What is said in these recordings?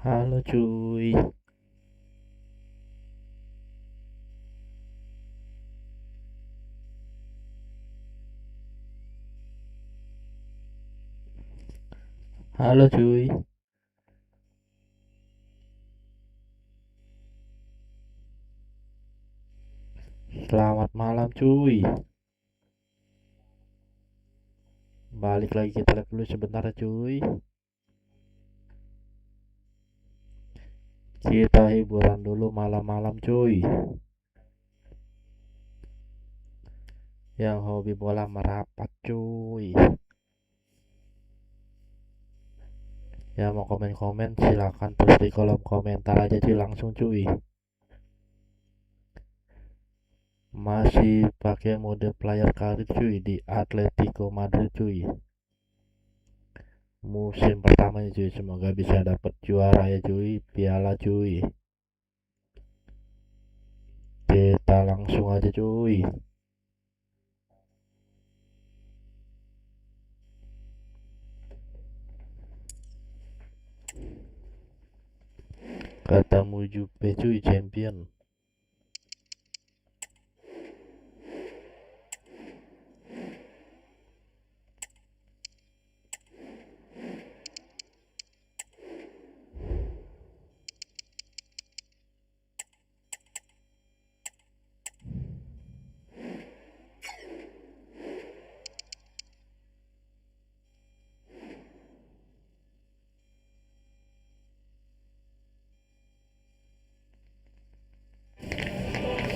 Halo cuy. Halo cuy. Selamat malam cuy. Balik lagi, kita lihat dulu sebentar ya cuy. Kita hiburan dulu malam-malam cuy. Yang hobi bola merapat cuy. Ya mau komen-komen silakan tulis di kolom komentar aja cuy, langsung cuy. Masih pakai mode player karir cuy di Atletico Madrid cuy. Musim pertamanya cuy, semoga bisa dapat juara ya cuy, piala cuy. Kita langsung aja cuy. Ketemu Juve cuy, champion.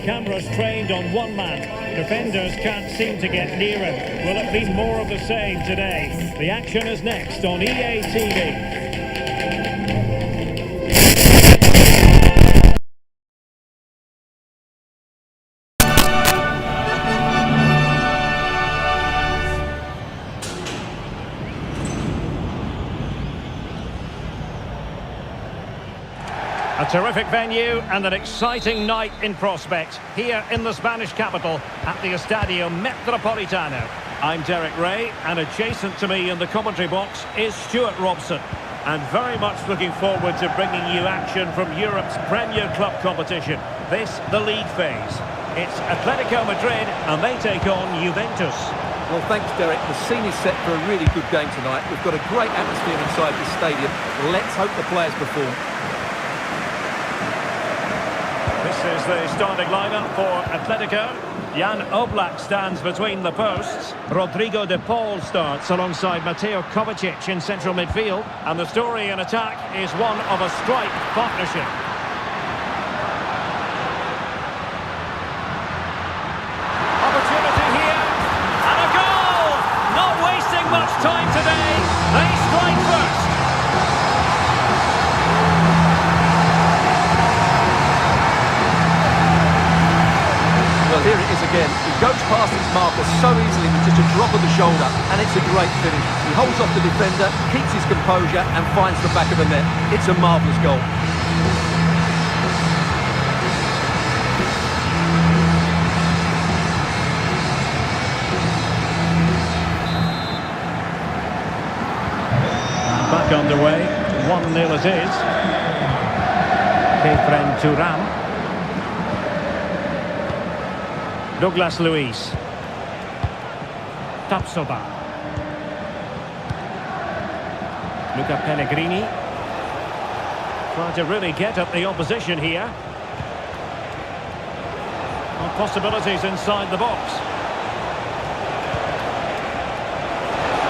Cameras trained on one man. Defenders can't seem to get near him. Will it be more of the same today? The action is next on EA TV. A terrific venue and an exciting night in prospect here in the Spanish capital at the Estadio Metropolitano. I'm Derek Ray, and adjacent to me in the commentary box is Stuart Robson. And very much looking forward to bringing you action from Europe's Premier Club competition. This, the league phase. It's Atletico Madrid and they take on Juventus. Well, thanks, Derek. The scene is set for a really good game tonight. We've got a great atmosphere inside this stadium. Let's hope the players perform. This is the starting lineup for Atletico. Jan Oblak stands between the posts. Rodrigo de Paul starts alongside Mateo Kovacic in central midfield. And the story in attack is one of a strike partnership. Opportunity here. And a goal! Not wasting much time today. They strike first. Well, here it is again. He goes past his marker so easily with just a drop of the shoulder, and it's a great finish. He holds off the defender, keeps his composure, and finds the back of the net. It's a marvellous goal. Back underway, 1-0 it is. Kefren Turam. Douglas Luiz. Tapsoba. Luca Pellegrini. Trying to really get at the opposition here. Well, possibilities inside the box.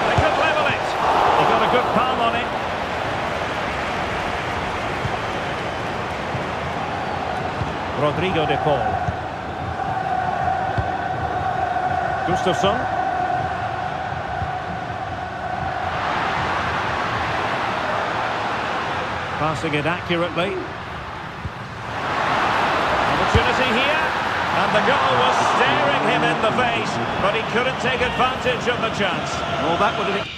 They could level it. He got a good palm on it. Rodrigo de Paul. Ghustav. Passing it accurately. Opportunity here. And the goal was staring him in the face, but he couldn't take advantage of the chance. Well, that would have...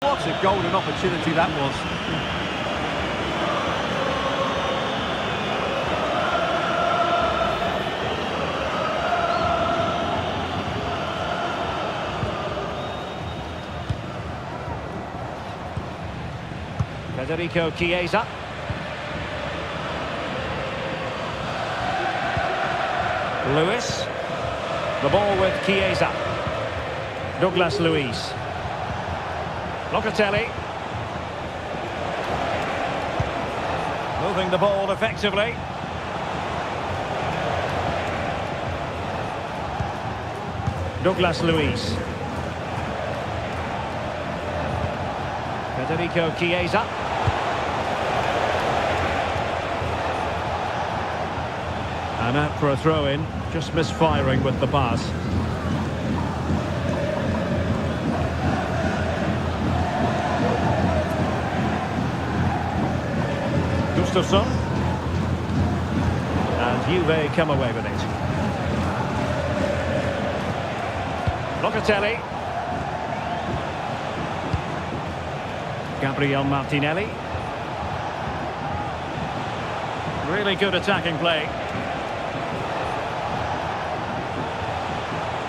What a golden opportunity that was. Federico Chiesa. Lewis. The ball with Chiesa. Douglas Luiz. Locatelli. Moving the ball effectively. Douglas Luiz. Federico Chiesa. And out for a throw-in, just misfiring with the pass. Ghustav. And Juve come away with it. Locatelli. Gabriel Martinelli. Really good attacking play.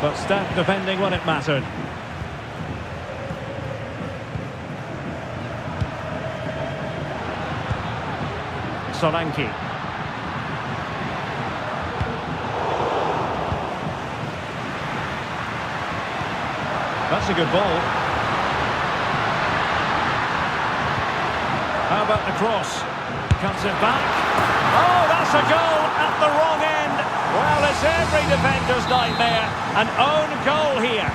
But stout defending when it mattered. Solanke. That's a good ball. How about the cross? Cuts it back. Oh, that's a goal at the wrong end. Well, it's every defender's nightmare. An own goal here.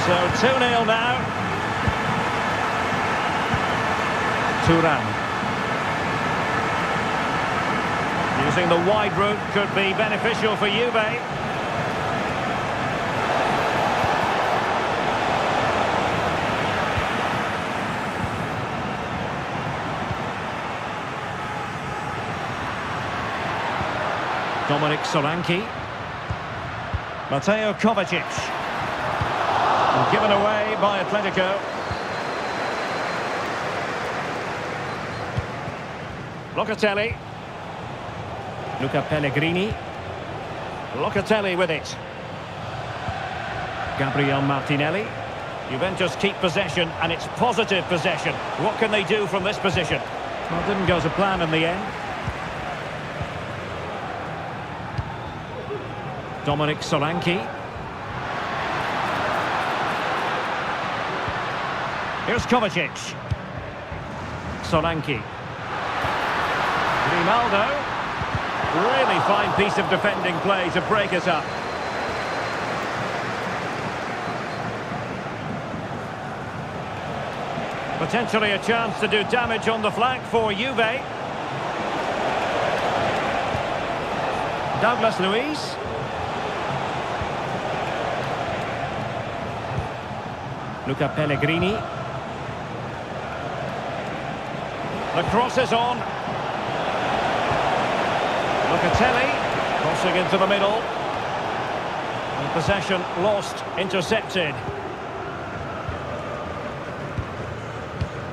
So 2-0 now. Thuram. Using the wide route could be beneficial for Juve. Dominic Solanke. Mateo Kovacic. And given away by Atletico. Locatelli. Luca Pellegrini. Locatelli with it. Gabriel Martinelli. Juventus keep possession, and it's positive possession. What can they do from this position? Well, it didn't go to plan in the end. Dominic Solanke. Here's Kovacic. Solanke. Grimaldo. Really fine piece of defending play to break it up. Potentially a chance to do damage on the flank for Juve. Douglas Luiz. Luca Pellegrini. The cross is on. Locatelli crossing into the middle. And possession lost, intercepted.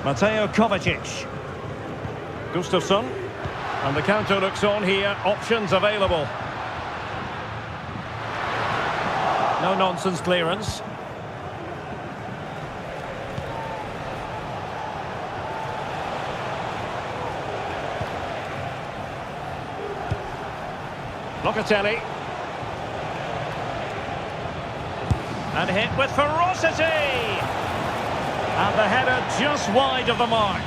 Mateo Kovacic. Gustafsson. And the counter looks on here. Options available. No nonsense clearance. Locatelli. And hit with ferocity. And the header just wide of the mark.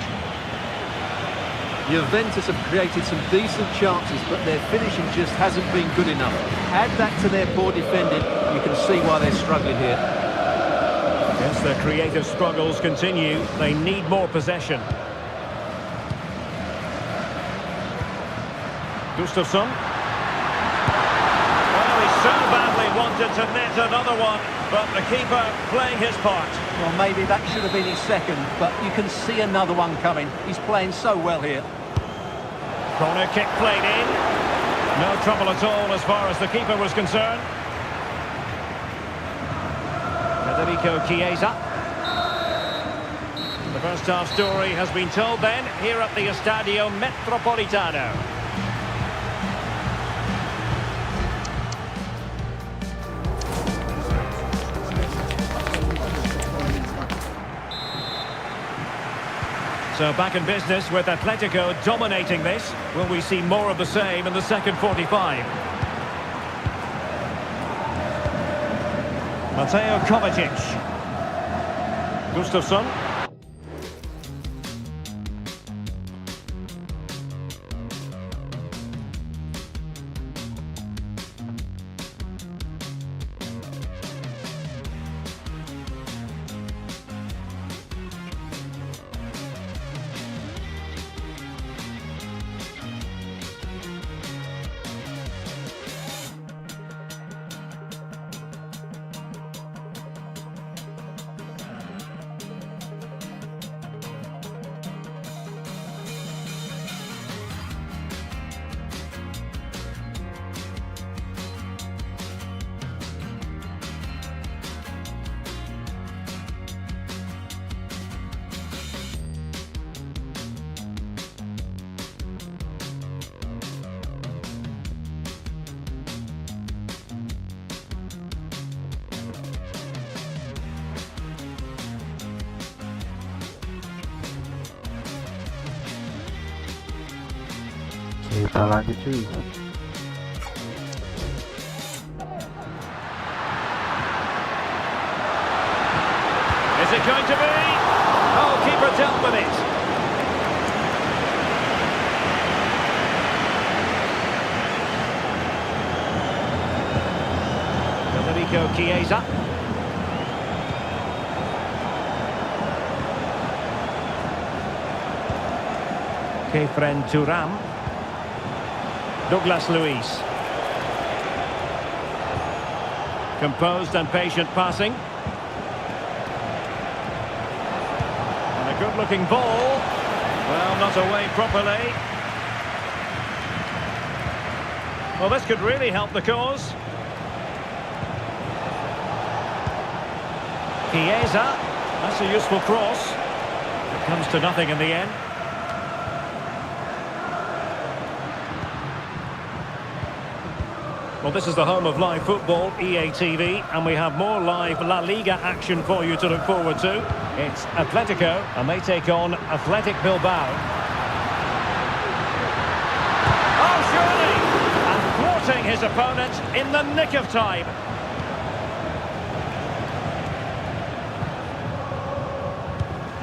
Juventus have created some decent chances, but their finishing just hasn't been good enough. Add that to their poor defending, you can see why they're struggling here. Yes, their creative struggles continue. They need more possession. Gustafsson. So badly wanted to net another one, but the keeper playing his part. Well, maybe that should have been his second, but you can see another one coming. He's playing so well here. Corner kick played in. No trouble at all as far as the keeper was concerned. Federico Chiesa. The first half story has been told then, here at the Estadio Metropolitano. So back in business with Atletico dominating this. Will we see more of the same in the second 45? Mateo Kovacic. Ghustavsson. Kita lanjut cuy. Is it going to be? Oh, keeper dealt with it. Federico Chiesa. Kefren Turam. Douglas Luiz. Composed and patient passing. And a good-looking ball. Well, not away properly. Well, this could really help the cause. Chiesa. That's a useful cross. It comes to nothing in the end. Well, this is the home of live football, EA TV, and we have more live La Liga action for you to look forward to. It's Atletico, and they take on Athletic Bilbao. Oh, surely! And thwarting his opponent in the nick of time.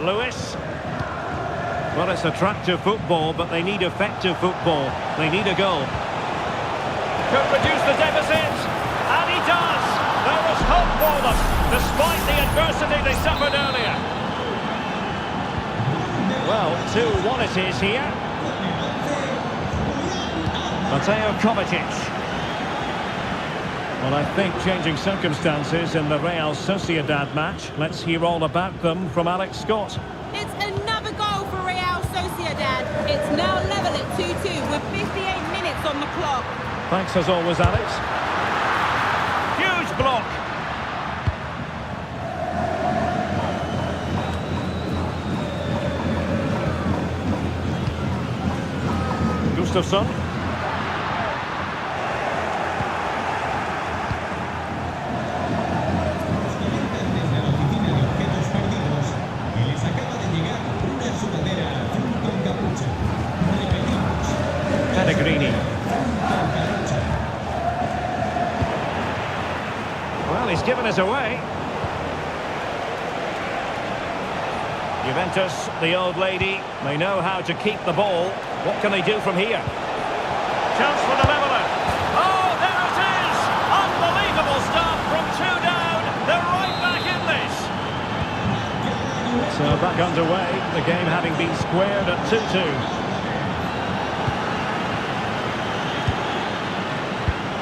Lewis. Well, it's attractive football, but they need effective football. They need a goal. Could reduce the deficit, and he does. There was hope for them, despite the adversity they suffered earlier. Well, 2-1 it is here. Mateo Kovacic. Well, I think changing circumstances in the Real Sociedad match. Let's hear all about them from Alex Scott. It's another goal for Real Sociedad. It's now level at 2-2 with 58 minutes on the clock. Thanks as always, Alex. Huge block. Ghustavsson. Pellegrini. Well, he's given us away. Juventus, the old lady, they know how to keep the ball. What can they do from here? Chance for the leveller. Oh, there it is! Unbelievable stuff from 2 down. They're right back in this. So back underway, the game having been squared at 2-2.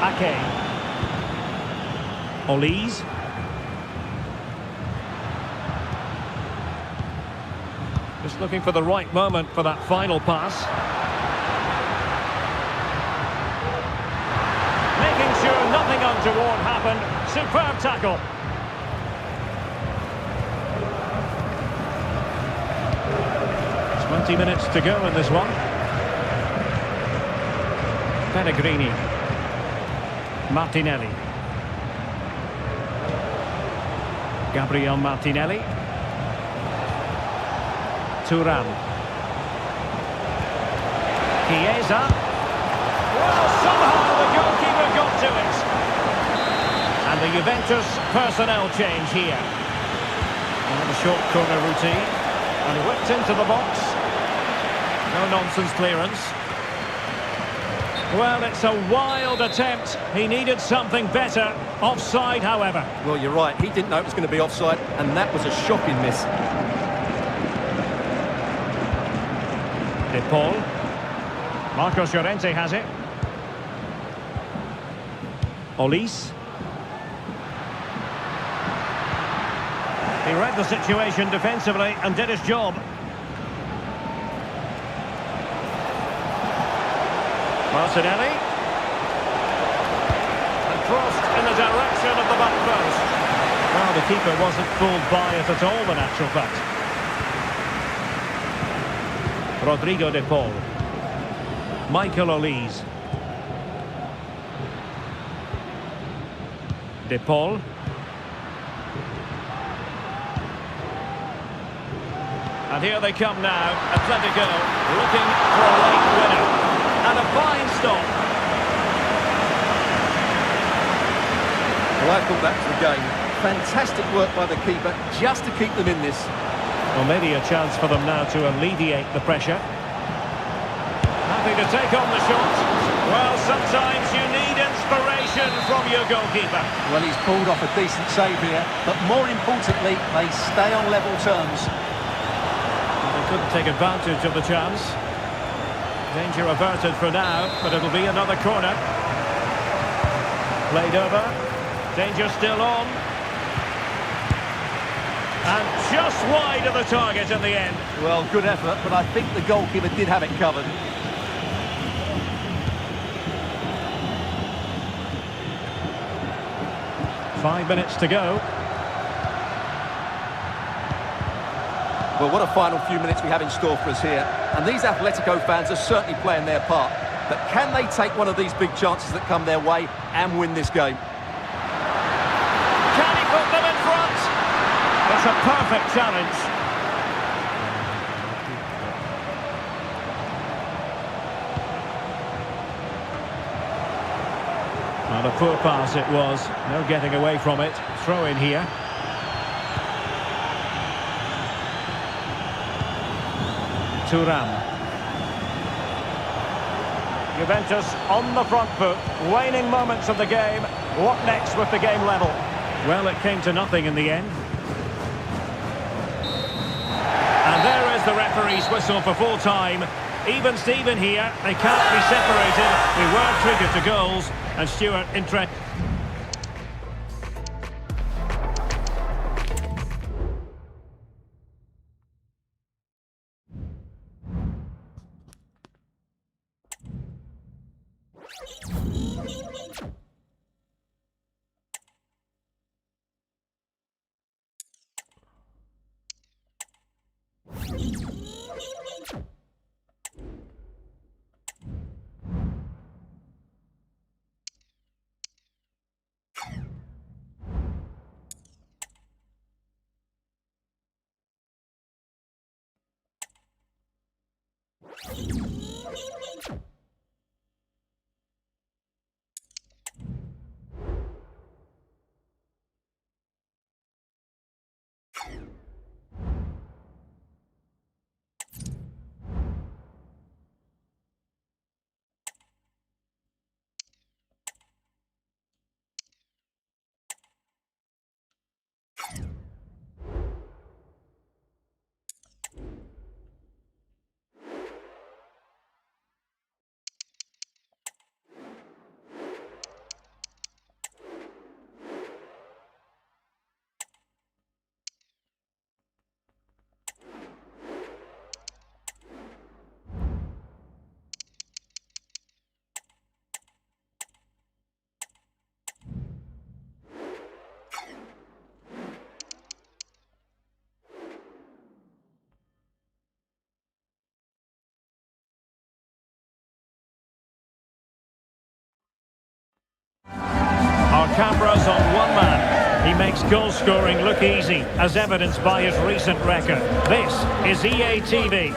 Ake. Olise. Just looking for the right moment for that final pass. Making sure nothing untoward happened. Superb tackle. 20 minutes to go in this one. Pellegrini. Martinelli. Gabriel Martinelli. Thuram. Chiesa. Well, somehow the goalkeeper got to it. And the Juventus personnel change here. And the short corner routine. And whipped into the box. No nonsense clearance. Well, it's a wild attempt. He needed something better. Offside, however. Well, you're right. He didn't know it was going to be offside, and that was a shocking miss. De Paul. Marcos Llorente has it. Olise. He read the situation defensively and did his job. Martinelli. And crossed in the direction of the back post. Well, the keeper wasn't fooled by it at all, in actual fact. Rodrigo De Paul. Michael Olise. De Paul. And here they come now. Atletico looking for a late winner. And a fine stop. Well, I thought that was the game. Fantastic work by the keeper just to keep them in this. Well, maybe a chance for them now to alleviate the pressure. Happy to take on the shot. Well, sometimes you need inspiration from your goalkeeper. Well, he's pulled off a decent save here, but more importantly, they stay on level terms. Well, they couldn't take advantage of the chance. Danger averted for now, but it'll be another corner. Played over. Danger still on. And just wide of the target in the end. Well, good effort, but I think the goalkeeper did have it covered. Five minutes to go. Well, what a final few minutes we have in store for us here. And these Atletico fans are certainly playing their part. But can they take one of these big chances that come their way and win this game? Can he put them in front? It's a perfect challenge. And a poor pass it was. No getting away from it. Throw in here. Thuram. Juventus on the front foot. Waning moments of the game. What next with the game level? Well, it came to nothing in the end. And there is the referee's whistle for full time. Even Steven here. They can't be separated. They were triggered to goals. And Stuart, interest. cameras on one man. He makes goal scoring look easy, as evidenced by his recent record. This is EA TV.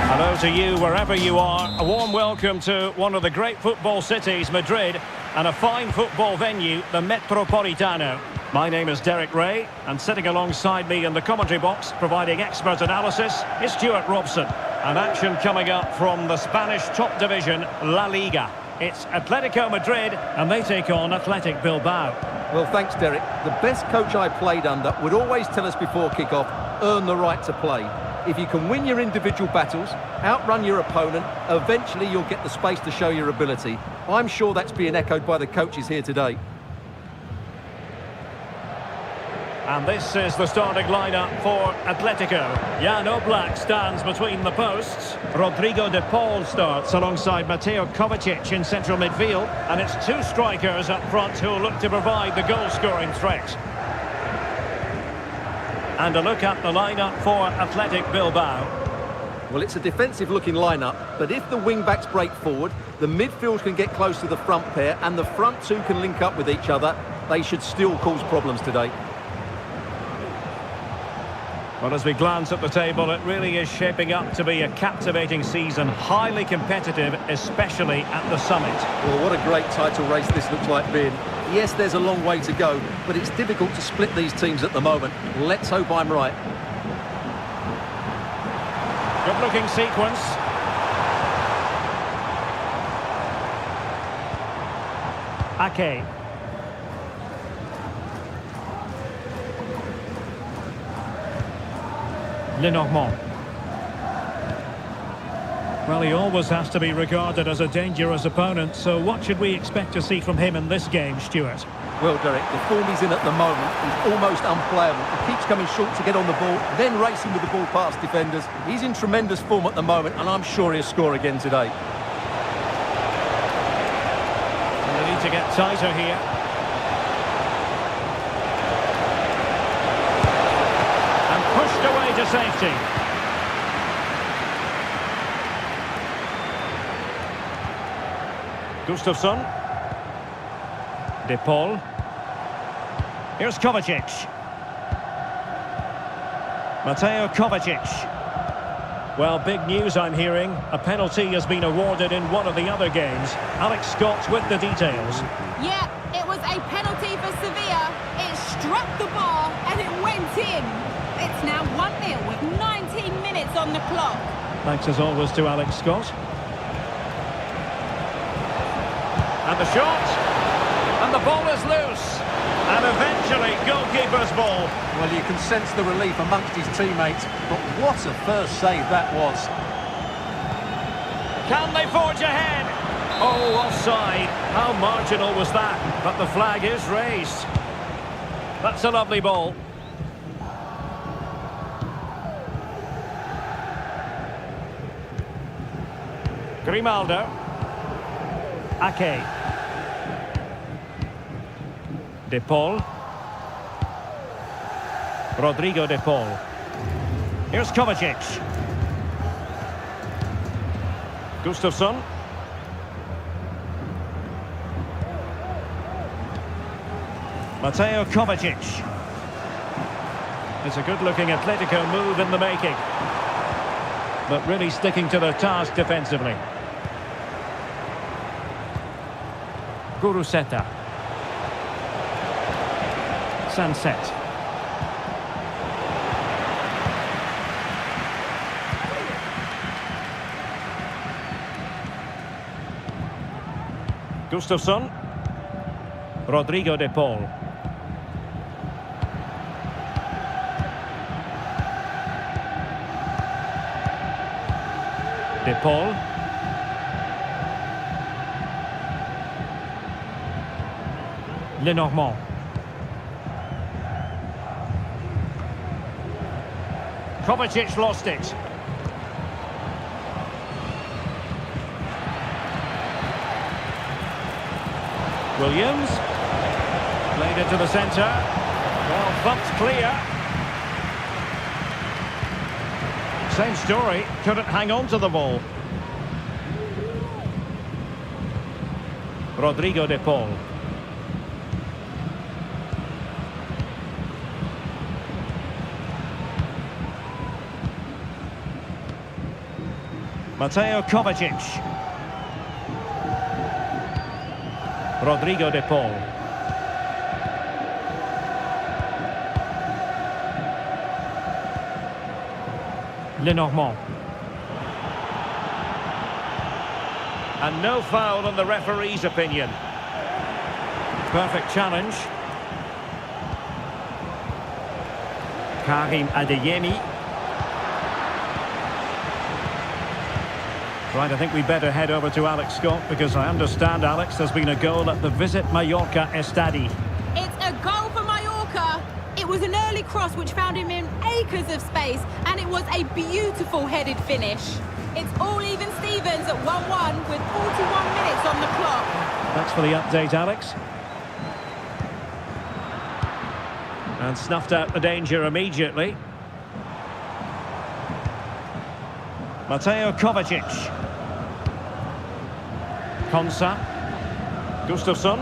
Hello to you wherever you are. A warm welcome to one of the great football cities, Madrid, and a fine football venue, the Metropolitano. My name is Derek Ray, and sitting alongside me in the commentary box, providing expert analysis, is Stuart Robson. And action coming up from the Spanish top division, La Liga. It's Atletico Madrid, and they take on Athletic Bilbao. Well, thanks, Derek. The best coach I played under would always tell us before kick-off, earn the right to play. If you can win your individual battles, outrun your opponent, eventually you'll get the space to show your ability. I'm sure that's being echoed by the coaches here today. And this is the starting lineup for Atletico. Jan Oblak stands between the posts. Rodrigo de Paul starts alongside Mateo Kovacic in central midfield. And it's two strikers up front who will look to provide the goal-scoring threat. And a look at the lineup for Athletic Bilbao. Well, it's a defensive-looking lineup, but if the wing-backs break forward, the midfield can get close to the front pair, and the front two can link up with each other, they should still cause problems today. Well, as we glance at the table, it really is shaping up to be a captivating season, highly competitive, especially at the summit. Well, what a great title race this looks like being. Yes, there's a long way to go, but it's difficult to split these teams at the moment. Let's hope I'm right. Good-looking sequence. Ake. Lenormand. Well, he always has to be regarded as a dangerous opponent, so what should we expect to see from him in this game, Stuart? Well, Derek, the form he's in at the moment is almost unplayable. He keeps coming short to get on the ball, then racing with the ball past defenders. He's in tremendous form at the moment, and I'm sure he'll score again today. And they need to get tighter here. And pushed away to safety. Ghustavsson. De Paul. Here's Kovacic. Mateo Kovacic. Well, big news I'm hearing. A penalty has been awarded in one of the other games. Alex Scott with the details. Yeah, it was a penalty for Sevilla. It struck the bar and it went in. It's now 1-0 with 19 minutes on the clock. Thanks as always to Alex Scott. And the shot. And the ball is loose. And eventually, goalkeeper's ball. Well, you can sense the relief amongst his teammates, but what a first save that was. Can they forge ahead? Oh, offside. How marginal was that? But the flag is raised. That's a lovely ball. Grimaldo. Ake. De Paul. Rodrigo de Paul. Here's Kovacic. Ghustavsson. Mateo Kovacic. It's a good-looking Atletico move in the making. But really sticking to their task defensively. Guruseta. Sunset. Ghustavsson. Rodrigo de Paul. De Paul. Lenormand. Kovacic lost it. Williams. Played it to the centre. Well, bumped clear. Same story, couldn't hang on to the ball. Rodrigo de Paul. Mateo Kovacic. Rodrigo de Paul. Lenormand. And no foul in the referee's opinion. Perfect challenge. Karim Adeyemi. Right, I think we better head over to Alex Scott, because I understand, Alex, there's been a goal at the Visit Mallorca Estadi. It's a goal for Mallorca. It was an early cross which found him in acres of space, and it was a beautiful headed finish. It's all even Stevens at 1-1 with 41 minutes on the clock. Thanks for the update, Alex. And snuffed out the danger immediately. Mateo Kovacic. Konsa. Gustafsson.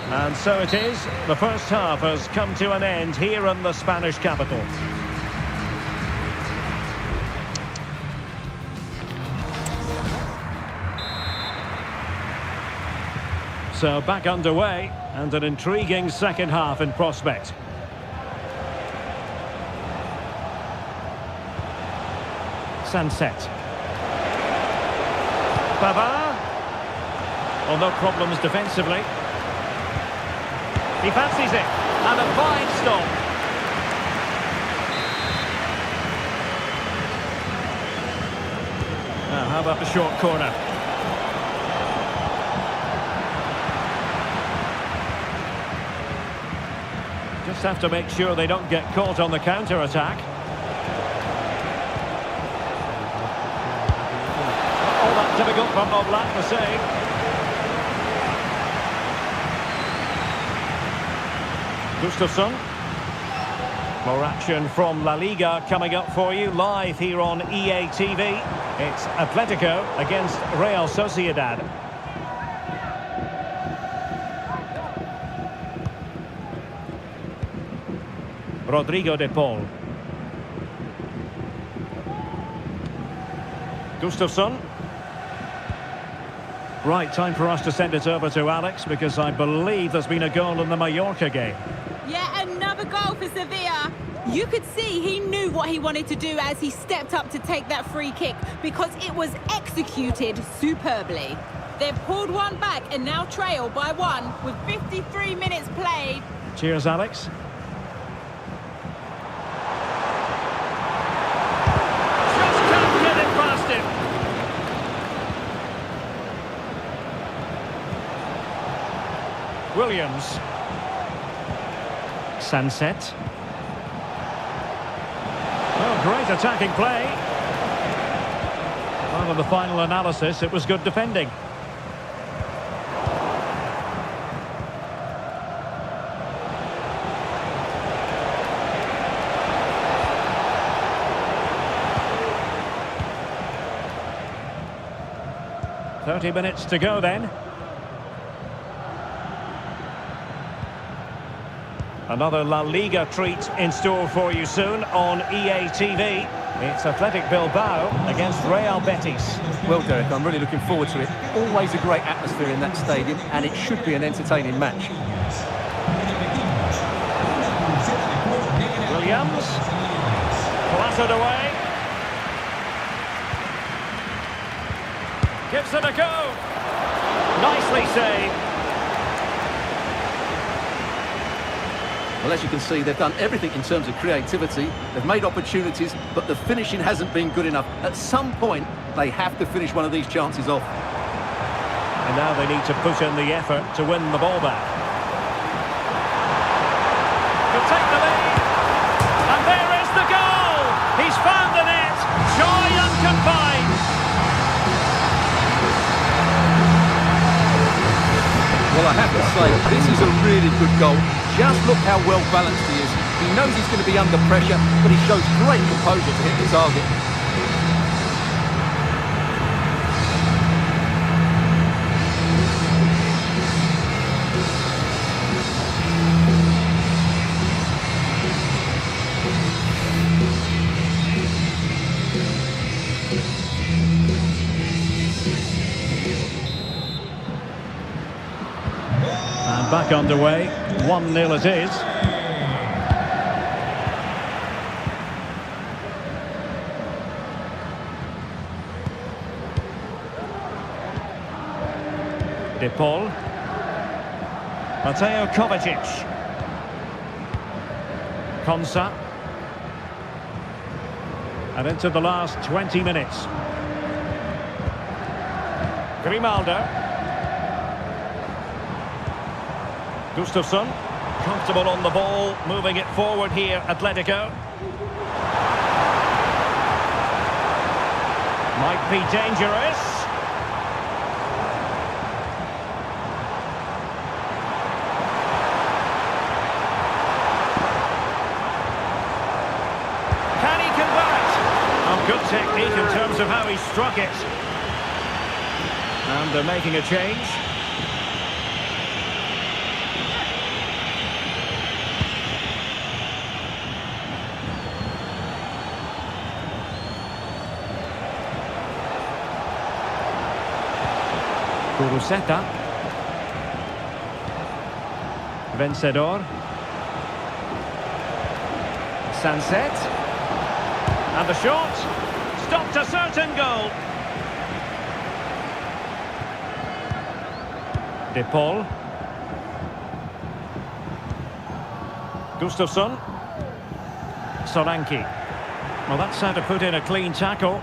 And so it is. The first half has come to an end here in the Spanish capital. So back underway, and an intriguing second half in prospect. Sunset. Pavard. Well, no problems defensively. He fancies it, and a fine stop. Now, how about the short corner? Just have to make sure they don't get caught on the counter-attack. Oh, that's difficult from Oblak to save. Ghustav. More action from La Liga coming up for you live here on EA TV. It's Atletico against Real Sociedad. Rodrigo de Paul. Gustafsson. Right, time for us to send it over to Alex, because I believe there's been a goal in the Mallorca game. Yeah, another goal for Sevilla. You could see he knew what he wanted to do as he stepped up to take that free kick, because it was executed superbly. They've pulled one back and now trail by 1 with 53 minutes played. Cheers, Alex. Just can't get it past him. Williams. Sunset. Oh, great attacking play. Well, in the final analysis, it was good defending. "30 minutes to go then." Another La Liga treat in store for you soon on EA TV. It's Athletic Bilbao against Real Betis. Well, Derek, I'm really looking forward to it. Always a great atmosphere in that stadium, and it should be an entertaining match. Williams. Clattered away. Gives it a go. Nicely saved. Well, as you can see, they've done everything in terms of creativity. They've made opportunities, but the finishing hasn't been good enough. At some point, they have to finish one of these chances off. And now they need to put in the effort to win the ball back. Could take the lead. And there is the goal. He's found the net. Joy unconfined. Well, I have to say, this is a really good goal. Just look how well balanced he is. He knows he's going to be under pressure, but he shows great composure to hit the target. And back underway, 1-0 it is. De Paul. Mateo Kovacic. Konsa. And into the last 20 minutes. Grimaldo. Ghustavsson, comfortable on the ball, moving it forward here, Atletico. Might be dangerous. Can he convert? Oh, good technique in terms of how he struck it. And they're making a change. Kuruseta. Vencedor. Sunset. And the shot. Stopped a certain goal. De Paul. Ghustavsson. Solanke. Well, that's how to put in a clean tackle.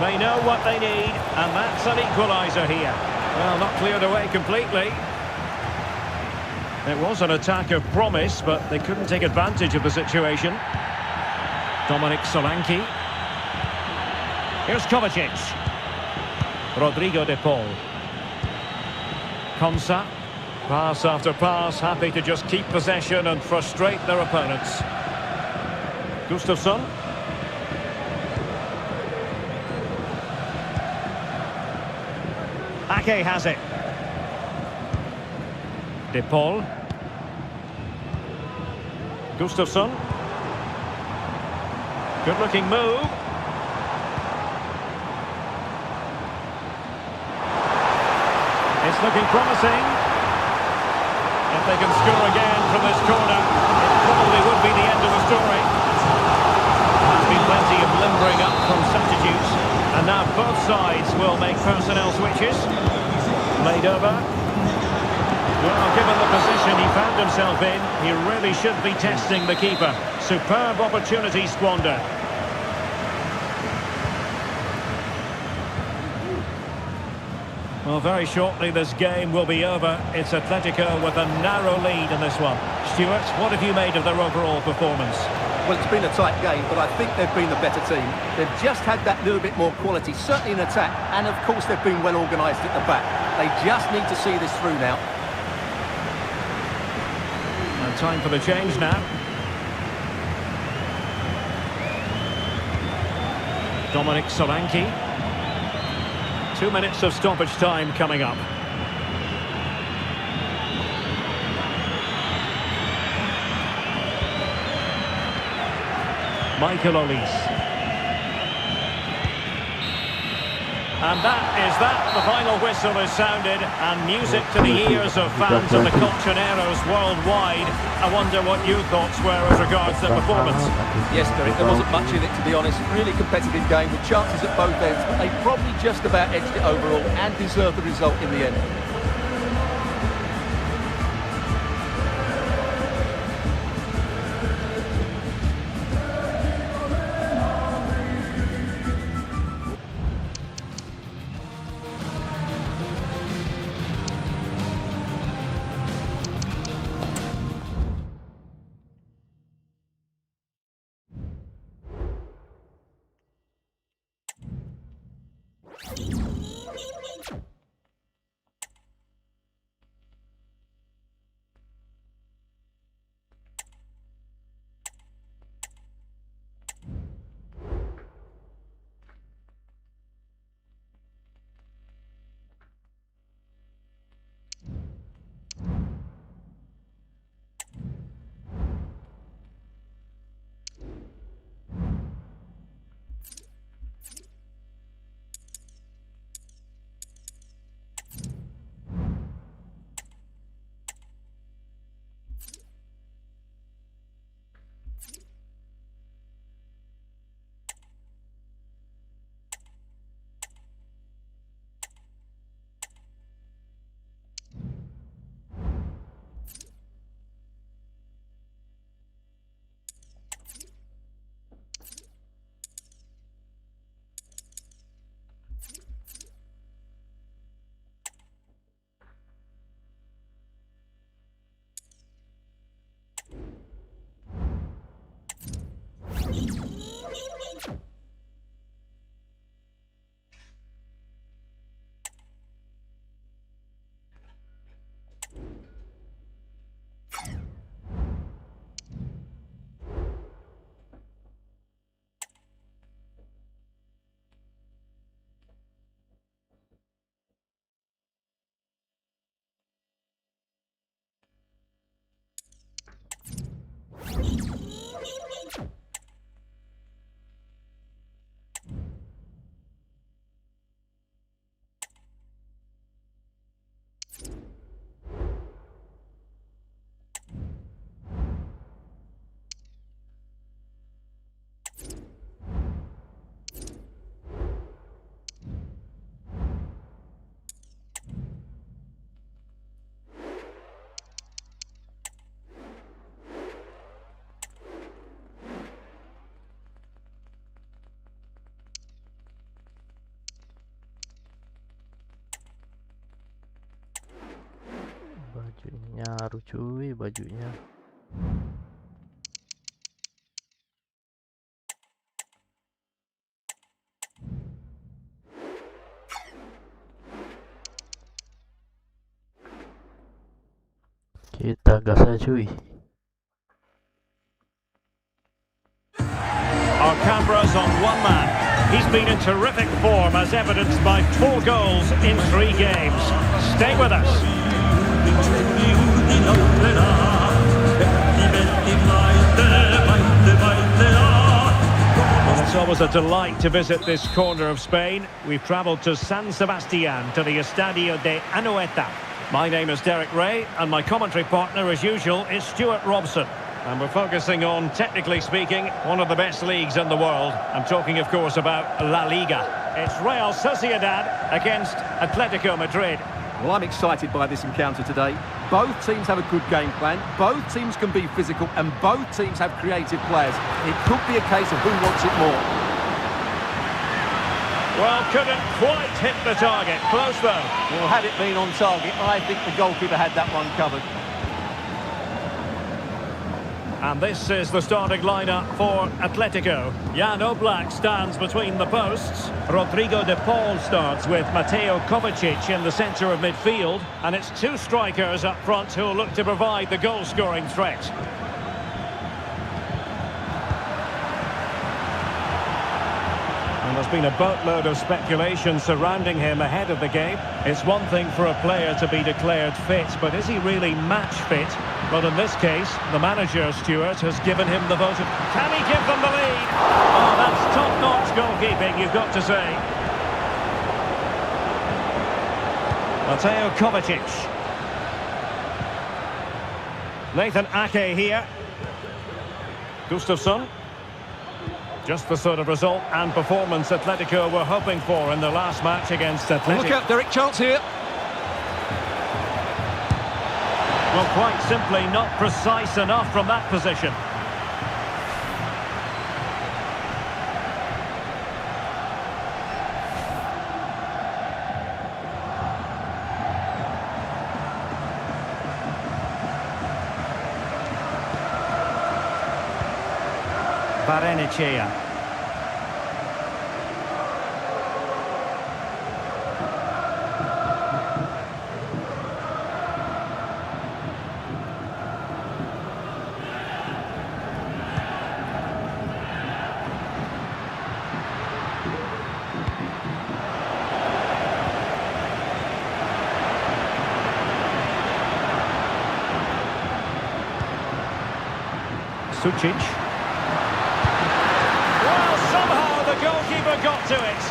They know what they need, and that's an equaliser here. Well, not cleared away completely. It was an attack of promise, but they couldn't take advantage of the situation. Dominic Solanke. Here's Kovacic. Rodrigo De Paul. Konsa. Pass after pass, happy to just keep possession and frustrate their opponents. Ghustavsson. Ake has it. De Paul. Ghustavsson. Good looking move. It's looking promising. If they can score again from this corner, it probably would be the end of the story. There's been plenty of limbering up from substitutes, and now both sides will make personnel switches. Laid over. Well, given the position he found himself in, he really should be testing the keeper. Superb opportunity squandered. Well, very shortly this game will be over. It's Atletico with a narrow lead in this one. Stuart, what have you made of their overall performance? Well, it's been a tight game, but I think they've been the better team. They've just had that little bit more quality, certainly in attack, and of course they've been well organised at the back. They just need to see this through now. And time for the change now. Dominic Solanke. 2 minutes of stoppage time coming up. Michael Olise. And the final whistle is sounded, and music to the ears of fans of the Colchoneros worldwide. I wonder what your thoughts were as regards their performance. Yes, Derek, there wasn't much in it, to be honest. Really competitive game with chances at both ends, but they probably just about edged it overall and deserved the result in the end. Bajunya harus cuy, bajunya. Kita gas aja cuy. Our camera's on one man. He's been in terrific form as evidenced by 4 goals in 3 games. Stay with us. Well, it's always a delight to visit this corner of Spain. We've travelled to San Sebastian, to the Estadio de Anoeta. My name is Derek Ray, and my commentary partner, as usual, is Stuart Robson. And we're focusing on, technically speaking, one of the best leagues in the world. I'm talking, of course, about La Liga. It's Real Sociedad against Atletico Madrid. Well, I'm excited by this encounter today. Both teams have a good game plan, both teams can be physical, and both teams have creative players. It could be a case of who wants it more. Well, couldn't quite hit the target. Close, though. Well, had it been on target, I think the goalkeeper had that one covered. And this is the starting lineup for Atletico. Jan Oblak stands between the posts. Rodrigo de Paul starts with Mateo Kovacic in the centre of midfield. And it's 2 strikers up front who will look to provide the goal-scoring threat. And there's been a boatload of speculation surrounding him ahead of the game. It's one thing for a player to be declared fit, but is he really match fit? Well, in this case, the manager, Stuart, has given him the vote of... Can he give them the lead? Oh, that's top-notch goalkeeping, you've got to say. Mateo Kovacic. Nathan Ake here. Ghustav. Just the sort of result and performance Atletico were hoping for in their last match against Atletico. Look out, Derek, chance here. Well, quite simply not precise enough from that position. Barrenechea. Sucic. Well, somehow the goalkeeper got to it.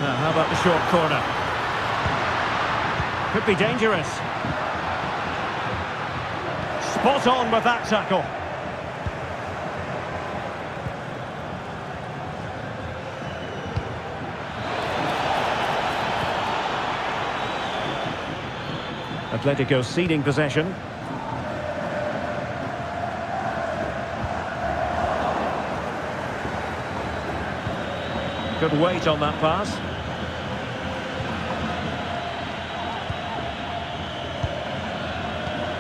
Now, how about the short corner? Could be dangerous. Spot on with that tackle. Atletico ceding possession. Good weight on that pass.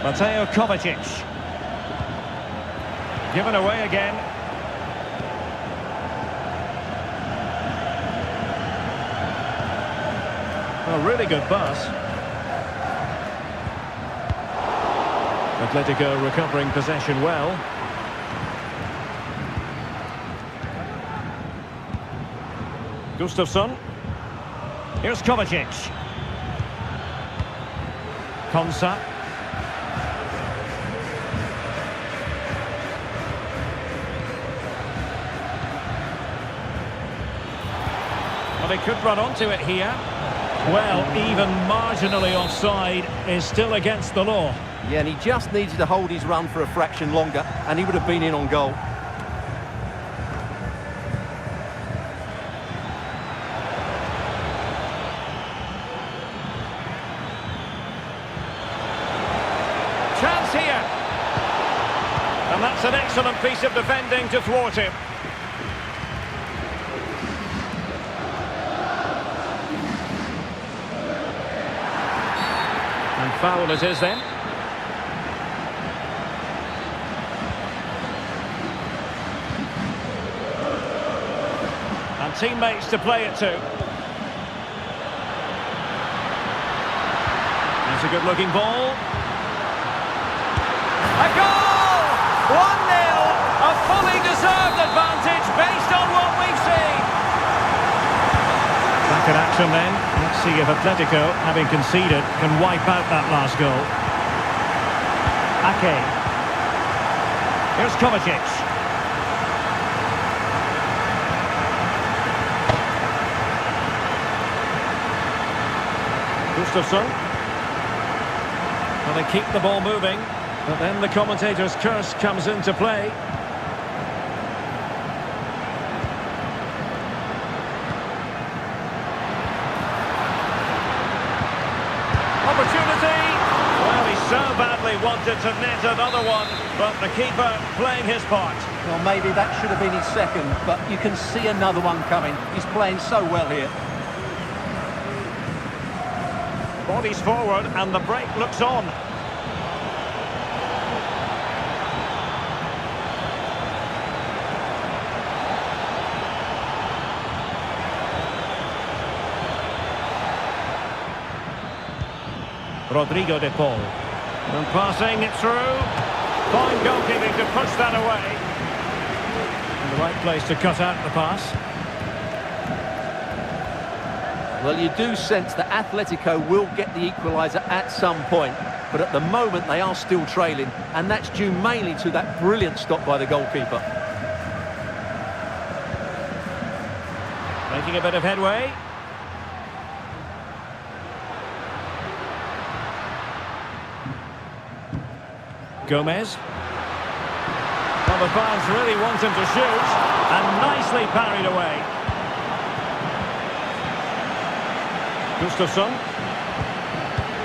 Mateo Kovacic. Given away again. A really good pass. Atletico recovering possession well. Ghustavsson. Here's Kovacic. Konsa. Well, they could run onto it here. Well, even marginally offside is still against the law. Yeah, and he just needed to hold his run for a fraction longer, and he would have been in on goal. Chance here. And that's an excellent piece of defending to thwart him. And foul it is then. And teammates to play it to. That's a good-looking ball. A goal! 1-0! A fully deserved advantage based on what we've seen. Back in action then. Let's see if Atletico, having conceded, can wipe out that last goal. Ake. Here's Kovacic. Ghustavsson. Well, they keep the ball moving, but then the commentator's curse comes into play. Opportunity! Well, he so badly wanted to net another one, but the keeper playing his part. Well, maybe that should have been his second, but you can see another one coming. He's playing so well here. Bodies forward and the break looks on. Rodrigo de Paul. And passing it through. Fine goalkeeping to push that away. In the right place to cut out the pass. Well, you do sense that Atletico will get the equaliser at some point, but at the moment they are still trailing, and that's due mainly to that brilliant stop by the goalkeeper. Making a bit of headway. Gomez. Well, the fans really want him to shoot, and nicely parried away. Ghustavsson.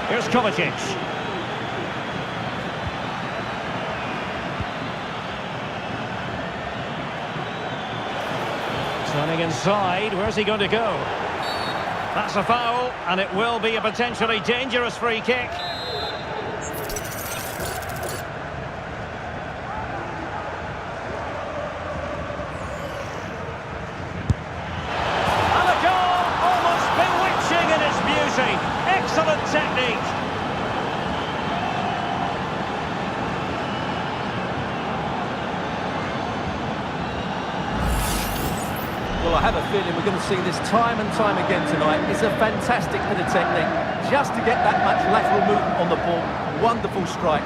Here's Kovacic. Turning inside, where's he going to go? That's a foul, and it will be a potentially dangerous free kick. Excellent technique. Well, I have a feeling we're going to see this time and time again tonight. It's a fantastic bit of technique. just to get that much lateral movement on the ball. Wonderful strike.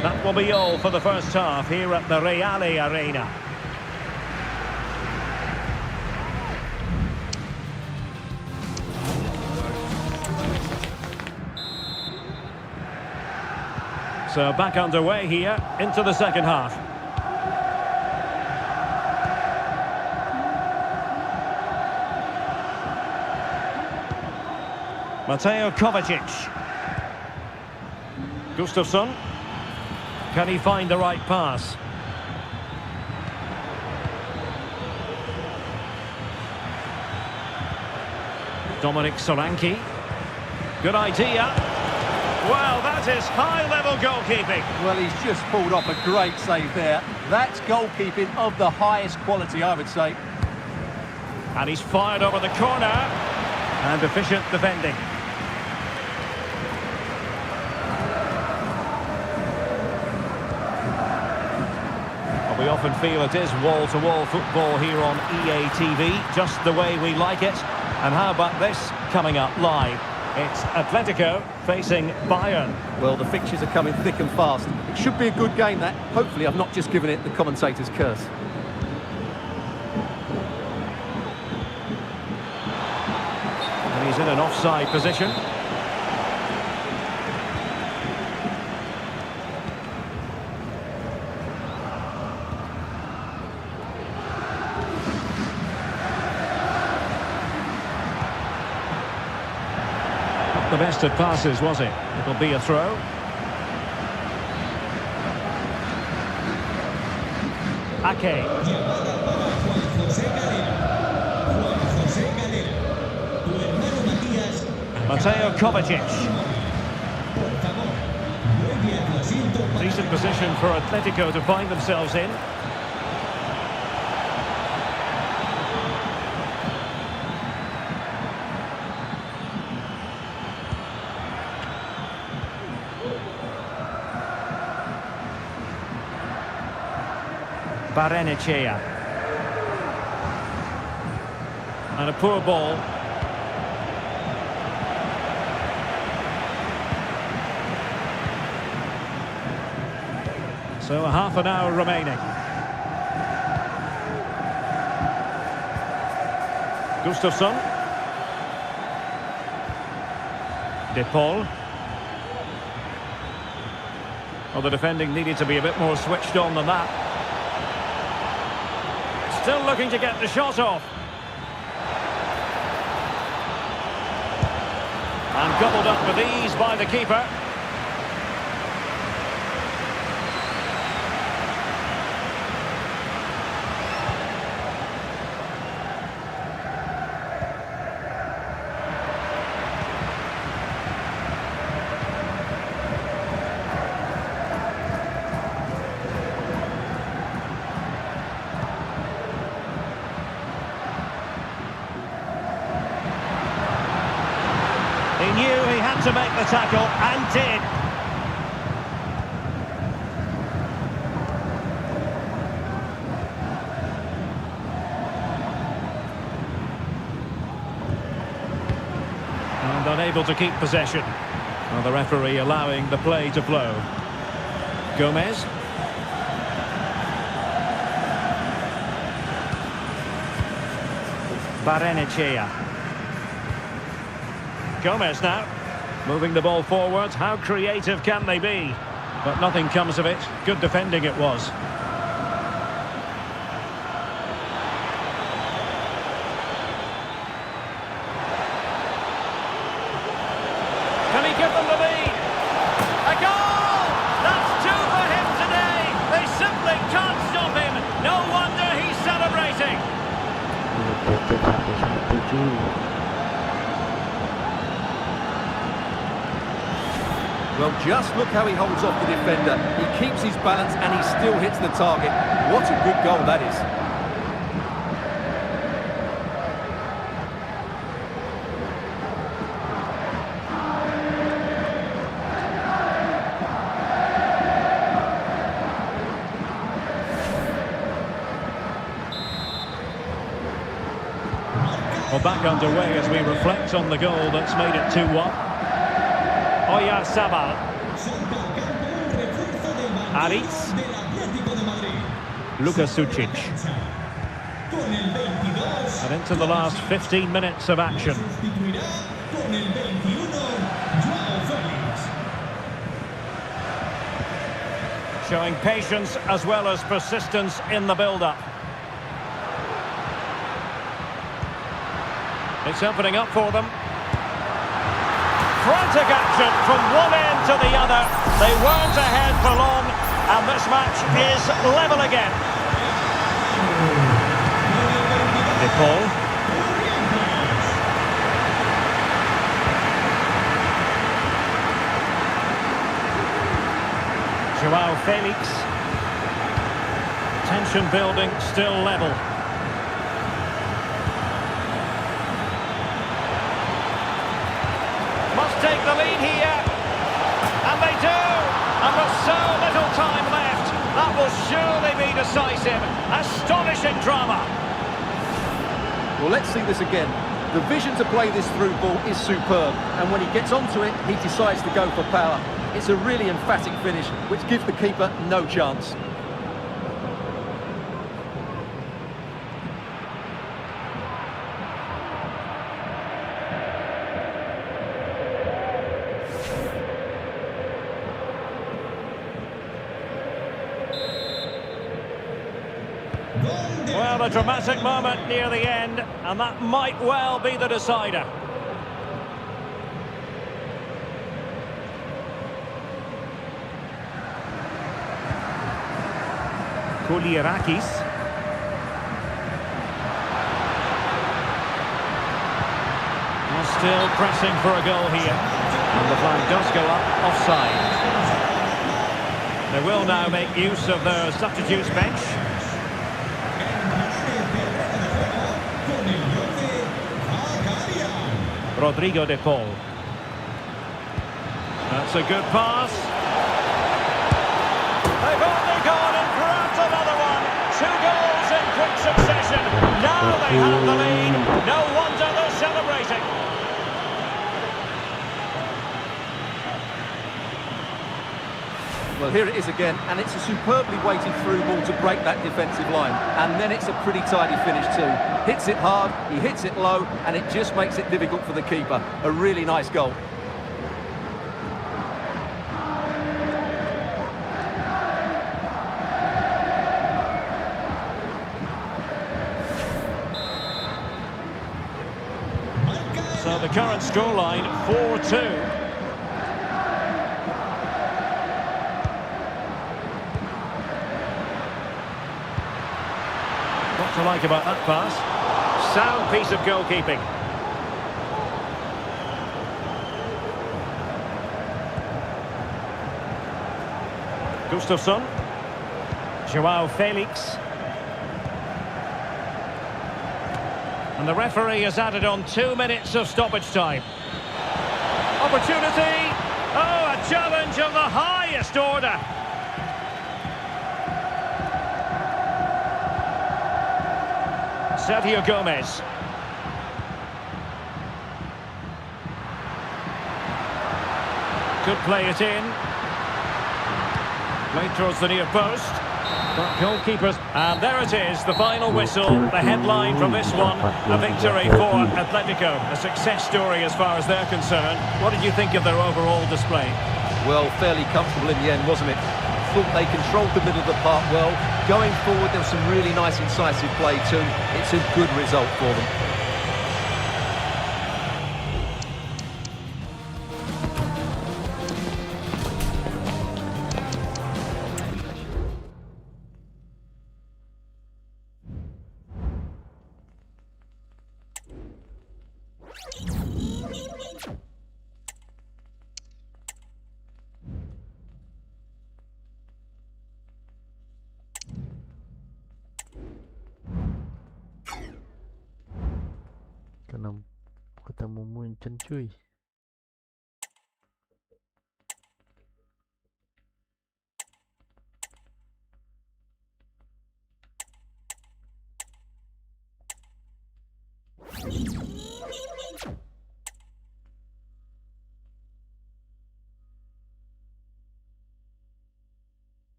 That will be all for the first half here at the Reale Arena. So back underway here into the second half. Mateo Kovacic. Gustafsson. Can he find the right pass? Dominic Solanke. Good idea. Well, that is high-level goalkeeping. Well, he's just pulled off a great save there. That's goalkeeping of the highest quality, I would say. And he's fired over the corner. And efficient defending. We often feel it is wall-to-wall football here on EA TV, just the way we like it. And how about this coming up live? It's Atletico facing Bayern. Well, the fixtures are coming thick and fast. It should be a good game, that. Hopefully I've not just given it the commentator's curse. And he's in an offside position. The best of passes, was it? It'll be a throw. Ake. Mateo Kovacic. Decent position for Atletico to find themselves in. Barrenechea. And a poor ball. So a half an hour remaining. Gustafsson. De Paul. Well, the defending needed to be a bit more switched on than that. Still looking to get the shot off. And gobbled up with ease by the keeper. He knew he had to make the tackle, and did. And unable to keep possession. Well, the referee allowing the play to flow. Gomez. Barrenechea. Gomez now, moving the ball forward. How creative can they be? But nothing comes of it. Good defending it was. Can he give them the lead? A goal! That's two for him today. They simply can't stop him. No wonder he's celebrating. Well, just look how he holds off the defender. He keeps his balance and he still hits the target. What a good goal that is. Well, back underway as we reflect on the goal that's made it 2-1. Oyarzabal. Aritz. Luka Sucic. And into the last 15 minutes of action. Showing patience as well as persistence in the build-up. It's opening up for them. Frantic action from one end to the other. They weren't ahead for long, and this match is level again. De Paul. Joao Felix. Tension building, still level. Take the lead here, and they do, and with so little time left, that will surely be decisive. Astonishing drama. Well, let's see this again. The vision to play this through ball is superb, and when he gets onto it, he decides to go for power. It's a really emphatic finish, which gives the keeper no chance. Well, a dramatic moment near the end, and that might well be the decider. Koulirakis. Well, still pressing for a goal here. And the flag does go up offside. They will now make use of their substitutes bench. Rodrigo de Paul. That's a good pass. They've only gone and grabbed another one. 2 goals in quick succession. Now they have the lead. No wonder they're celebrating. Well, here it is again, and it's a superbly weighted through ball to break that defensive line. And then it's a pretty tidy finish too. Hits it hard, he hits it low, and it just makes it difficult for the keeper. A really nice goal. So the current scoreline, 4-2. What to like about that pass? Sound piece of goalkeeping. Ghustavsson. Joao Felix. And the referee has added on 2 minutes of stoppage time. Opportunity. Oh, a challenge of the highest order. Sergio Gomez. Could play it in. Played towards the near post. But goalkeepers. And there it is, the final whistle. The headline from this one, a victory for Atletico. A success story as far as they're concerned. What did you think of their overall display? Well, fairly comfortable in the end, wasn't it? Thought they controlled the middle of the park well. Going forward, there was some really nice incisive play too. It's a good result for them. ketemu Munchen cuy.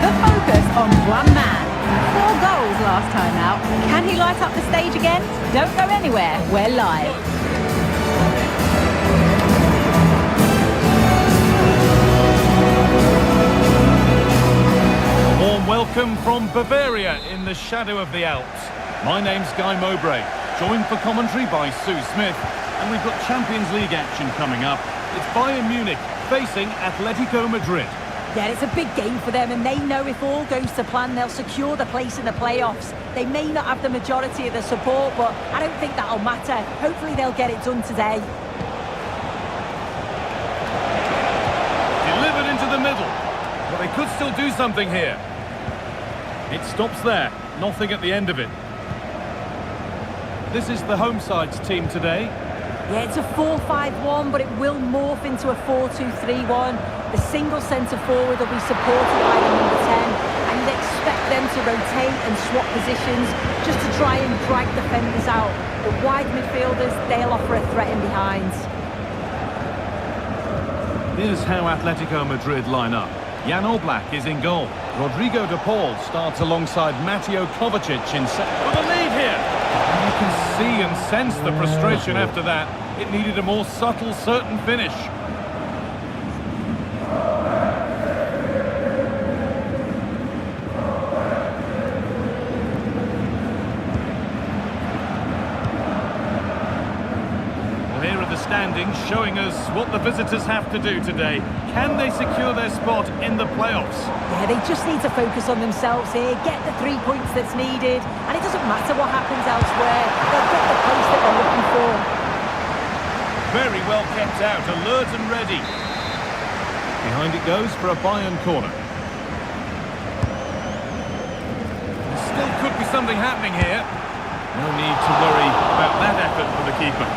The focus on one man. 4 goals last time out. Can he light up the stage again? Don't go anywhere. We're live. Warm welcome from Bavaria in the shadow of the Alps. My name's Guy Mowbray, joined for commentary by Sue Smith, and we've got Champions League action coming up. It's Bayern Munich facing Atletico Madrid. Yeah, it's a big game for them, and they know if all goes to plan, they'll secure the place in the playoffs. They may not have the majority of the support, but I don't think that'll matter. Hopefully they'll get it done today. Delivered into the middle. But they could still do something here. It stops there. Nothing at the end of it. This is the home side's team today. Yeah, it's a 4-5-1, but it will morph into a 4-2-3-1. The single centre-forward will be supported by the number 10, and you'd expect them to rotate and swap positions just to try and drag defenders out. The wide midfielders, they'll offer a threat in behind. Here's how Atletico Madrid line up. Jan Oblak is in goal. Rodrigo de Paul starts alongside Mateo Kovacic in set. With a lead here! And you can see and sense the frustration after that. It needed a more subtle, certain finish. Standings showing us what the visitors have to do today. Can they secure their spot in the playoffs? Yeah, they just need to focus on themselves here, get the 3 points that's needed, and it doesn't matter what happens elsewhere. They'll get the place that they're looking for. Very well kept out, alert and ready. Behind it goes for a Bayern corner. There still could be something happening here. No need to worry about that effort for the keeper.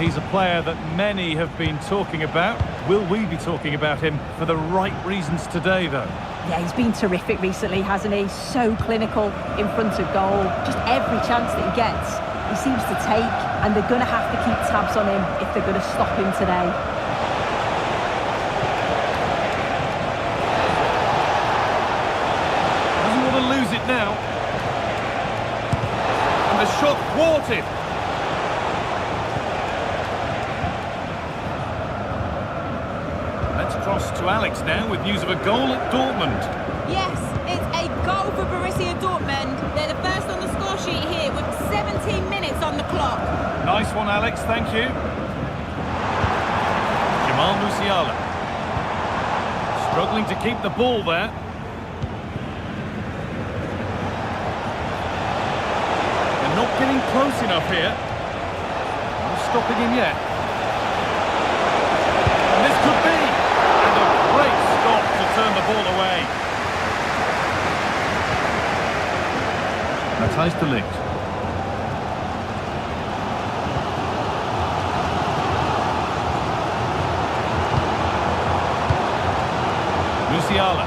He's a player that many have been talking about. Will we be talking about him for the right reasons today, though? Yeah, he's been terrific recently, hasn't he? So clinical in front of goal. Just every chance that he gets, he seems to take, and they're going to have to keep tabs on him if they're going to stop him today. Doesn't want to lose it now. And the shot thwarted. Cross to Alex now with news of a goal at Dortmund. Yes, it's a goal for Borussia Dortmund. They're the first on the score sheet here with 17 minutes on the clock. Nice one, Alex, thank you. Jamal Musiala. Struggling to keep the ball there. They're not getting close enough here. No stopping him yet. And this could be. Great stop to turn the ball away. Matthijs de Ligt. Musiala.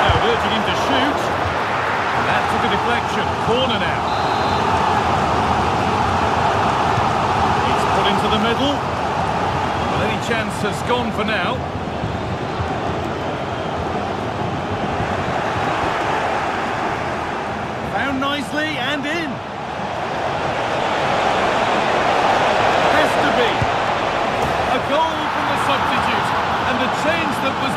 Now urging him to shoot. And that took a deflection. Corner now. It's put into the middle. Any chance has gone for now. Found nicely and in. Has to be. A goal from the substitute. And the change that was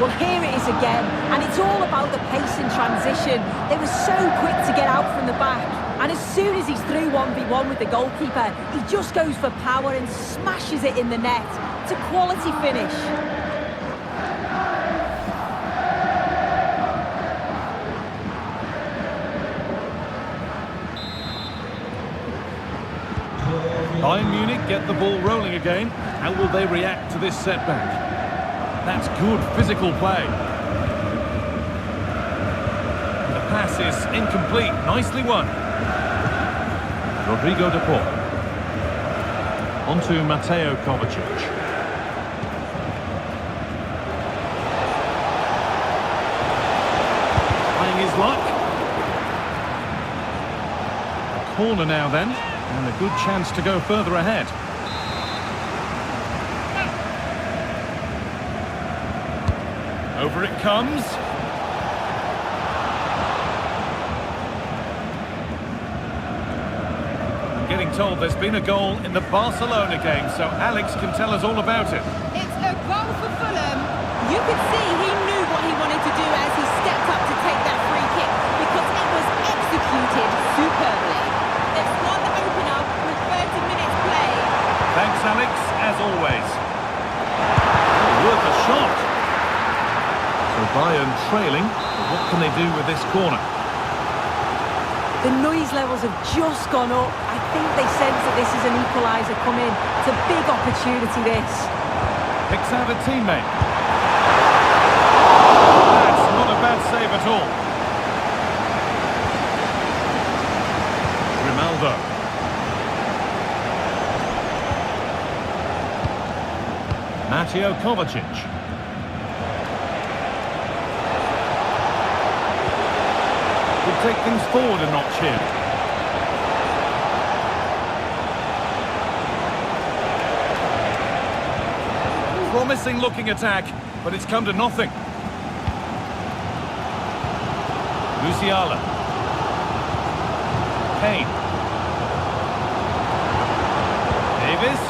Well, here it is again, and it's all about the pace and transition. They were so quick to get out from the back, and as soon as he's through 1v1 with the goalkeeper, he just goes for power and smashes it in the net. It's a quality finish. Bayern Munich get the ball rolling again. How will they react to this setback? That's good physical play. The pass is incomplete. Nicely won. Rodrigo de Paul. On to Mateo Kovacic. Trying his luck. A corner now then, and a good chance to go further ahead. Over it comes. I'm getting told there's been a goal in the Barcelona game, so Alex can tell us all about it. It's a goal for Fulham. You could see he knew what he wanted to do as he stepped up to take that free kick because it was executed superbly. They've won the opener with 30 minutes play. Thanks, Alex, as always. Worth a shot. So Bayern trailing, but what can they do with this corner? The noise levels have just gone up. I think they sense that this is an equaliser coming. It's a big opportunity, this. Picks out a teammate. That's not a bad save at all. Grimaldo. Mateo Kovacic. Could take things forward a notch here. Promising looking attack, but it's come to nothing. Musiala. Kane. Davis.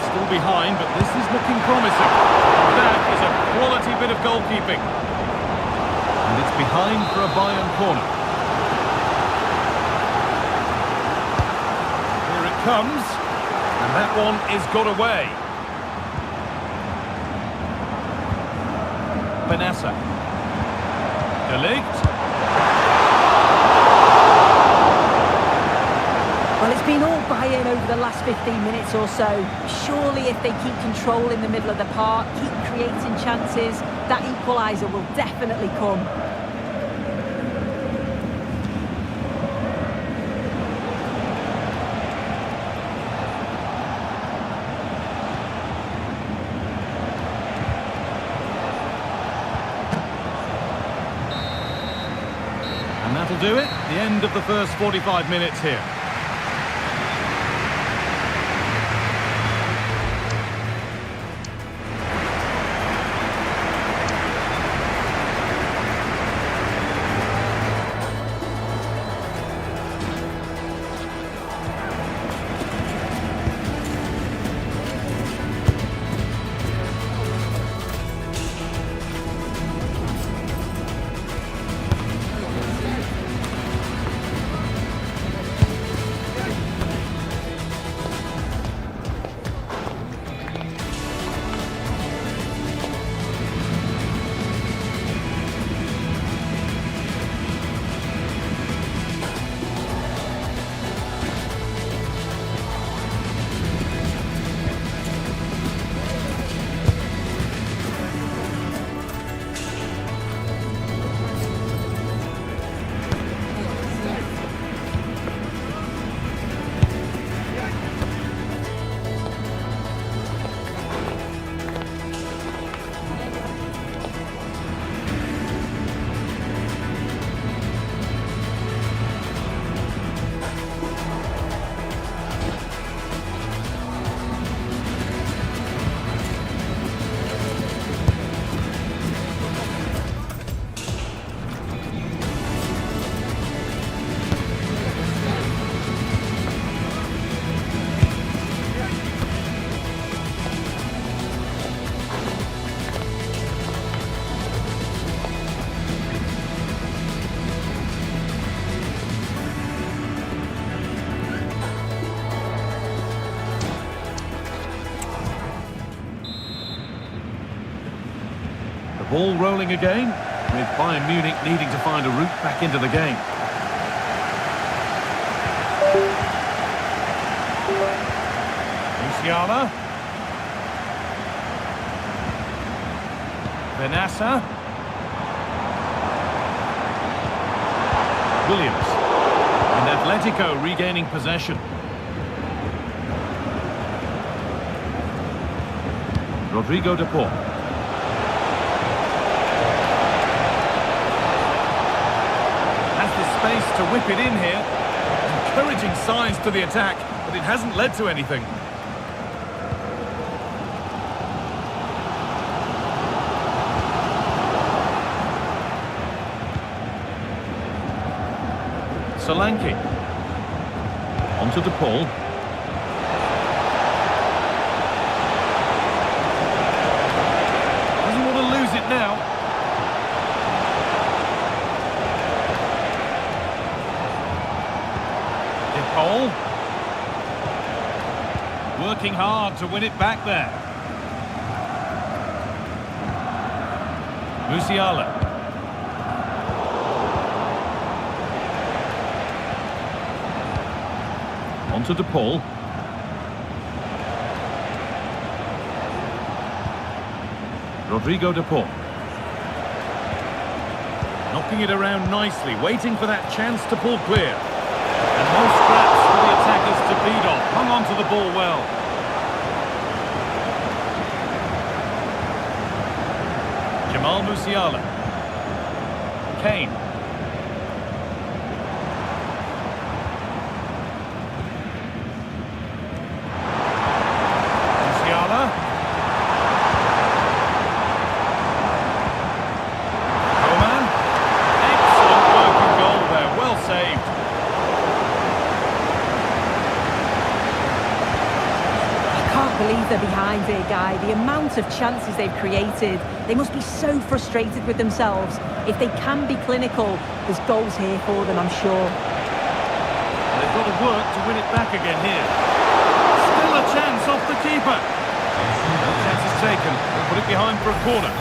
Still behind, but this is looking promising. That is a quality bit of goalkeeping. And it's behind for a Bayern corner. Here it comes. And that one is got away. Benassa. De Ligt. Well, it's been all Bayern over the last 15 minutes or so. Surely if they keep control in the middle of the park, keep creating chances, that equaliser will definitely come. And that'll do it. The end of the first 45 minutes here. Ball rolling again, with Bayern Munich needing to find a route back into the game. Musiala. Benassa. Williams. And Atletico regaining possession. Rodrigo de Paul. Has the space to whip it in here. Encouraging signs to the attack, but it hasn't led to anything. Solanke. Onto De Paul. Doesn't want to lose it now. De Paul. Working hard to win it back there. Musiala. Onto De Paul. Rodrigo De Paul. Knocking it around nicely, waiting for that chance to pull clear. And no scraps for the attackers to feed on. Hung on to the ball well. Jamal Musiala. Kane. They're behind here, Guy. The amount of chances they've created, they must be so frustrated with themselves. If they can be clinical, there's goals here for them, I'm sure. They've got to work to win it back again here. Still a chance off the keeper. No chance is taken. They'll put it behind for a corner.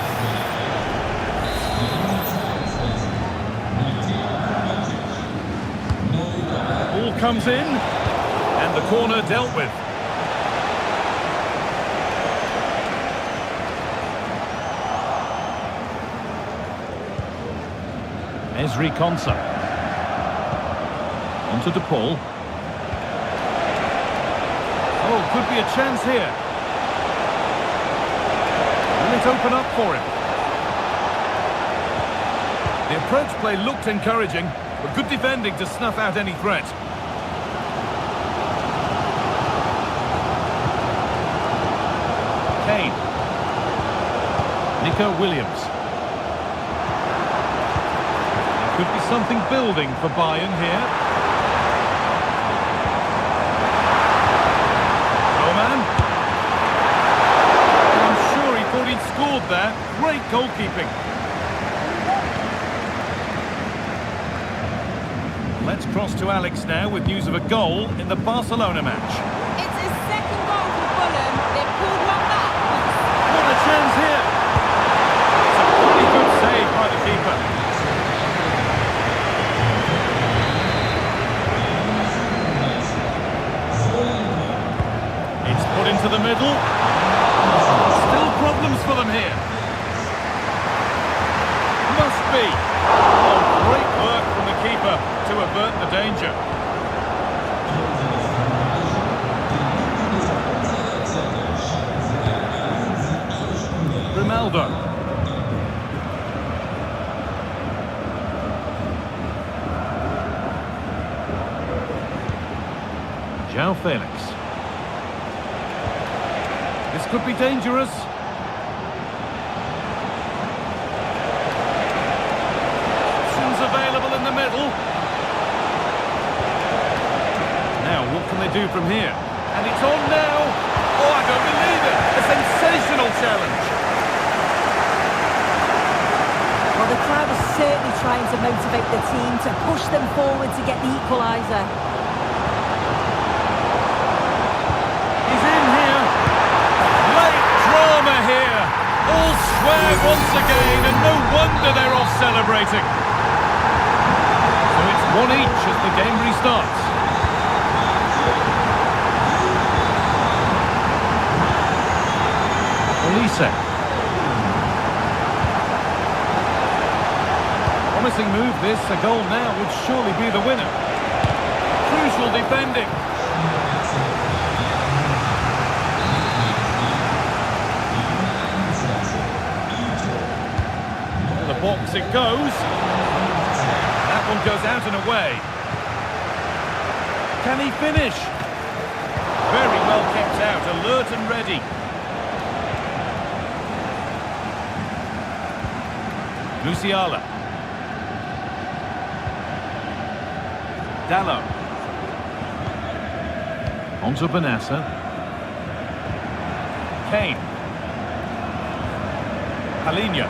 Ball comes in, and the corner dealt with. Ezri Konsa. Onto De Paul. Oh, could be a chance here. Will it open up for him? The approach play looked encouraging, but good defending to snuff out any threat. Kane. Nico Williams. Could be something building for Bayern here. Roman. I'm sure he thought he'd scored there. Great goalkeeping. Let's cross to Alex now with news of a goal in the Barcelona match. It's his second goal for Fulham. They've pulled one back. What a chance here. It's a pretty good save by the keeper. Put into the middle. Still problems for them here. Must be. Oh, great work from the keeper to avert the danger. Ronaldo. João Felix. This could be dangerous. Options available in the middle. Now, what can they do from here? And it's on now. Oh, I don't believe it. A sensational challenge. Well, the crowd is certainly trying to motivate the team to push them forward to get the equaliser. He's in here. Late drama here. All square once again, and no wonder they're off celebrating. So it's 1 each as the game restarts. Olise. Promising move this, a goal now would surely be the winner. Crucial defending. To the box it goes. That one goes out and away. Can he finish? Very well kept out, alert and ready. Musiala. Dallo. Onto Benassa. Kane. Palinha.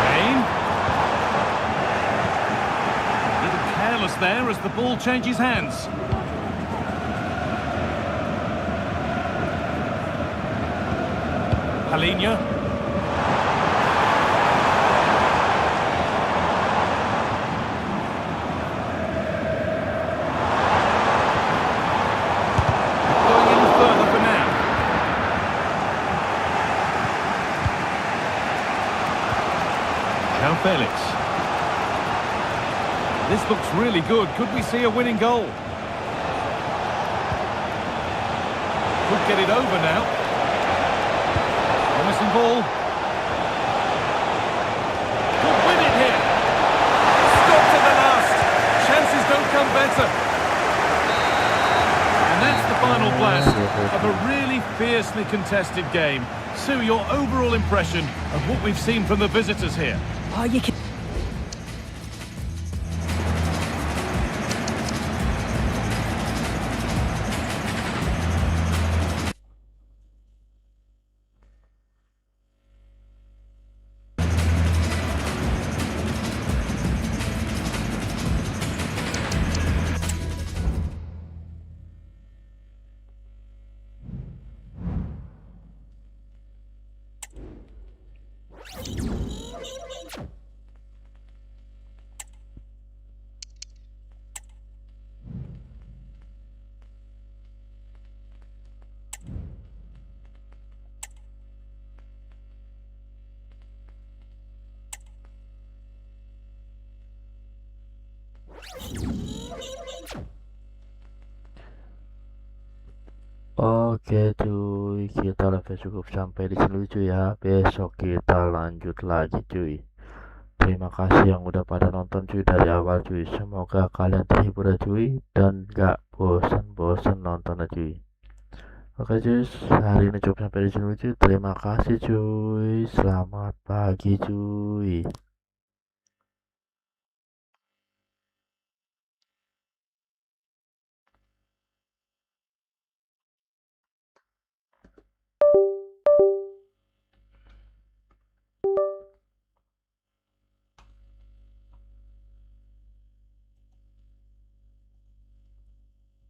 Kane. A little careless there as the ball changes hands. Palinha. Felix. This looks really good. Could we see a winning goal? Could get it over now. Promising ball. Could win it here. Stopped at the last. Chances don't come better. And that's the final blast of a really fiercely contested game. Sue, your overall impression of what we've seen from the visitors here? Oh, you can... Oke cuy, kita live cukup sampai di sini cuy ya. Besok kita lanjut lagi cuy. Terima kasih yang udah pada nonton cuy dari awal cuy. Semoga kalian terhibur ya cuy dan gak bosan-bosan nontonnya cuy. Oke cuy, hari ini cukup sampai di sini cuy. Terima kasih cuy. Selamat pagi cuy.